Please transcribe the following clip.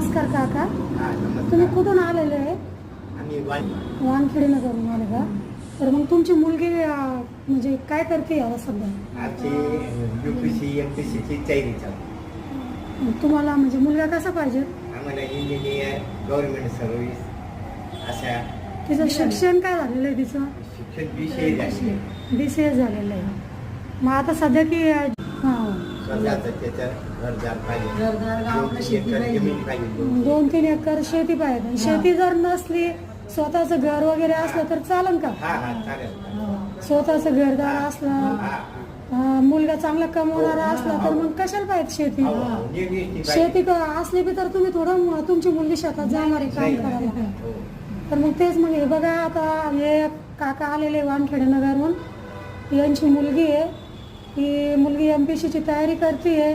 नमस्कार काका, हा, नमस्कार. तुम्ही कुठून आलेले आहे? आम्ही वानखेडेनगरून आले का? तर मग तुमची मुलगी म्हणजे काय करते याला सध्या? आमची UPC MPC ची तयारी चालू. तुम्हाला म्हणजे मुलगा कसा पाहिजे? आम्हाला इंजिनियर, गव्हर्नमेंट सर्व्हिस अशा. तिचं शिक्षण काय झालेलं आहे तिचं? शिक्षण BCA झाले. BCA झालेलं आहे. मग आता सध्या की स्वतःचं त्याचं घरदार पाहिजे, घरदार, गावाकडे 2-3 शेती एकर पाहिजे. जमीन पाहिजे. 2-3 एकर शेती पाहिजे. शेती जर नसली, स्वतःचं घर वगैरे असलं तर चालेल का? हा हा चालेल. स्वतःचं घरदार असलं, हा मुलगा चांगला कमवणारा असला तर मग कशाला पाहिजे शेती? हो, हो. नीट शेती असली बी तर तुम्ही थोडं तुमची मुलगी शेतात जाणार आहे काम करायला. हो. तर मग तेच मग हे बघा, आता हे काका आलेले वानखेडेनगरहून, यांची मुलगी आहे. ही मुलगी MPC ची तयारी करते आहे.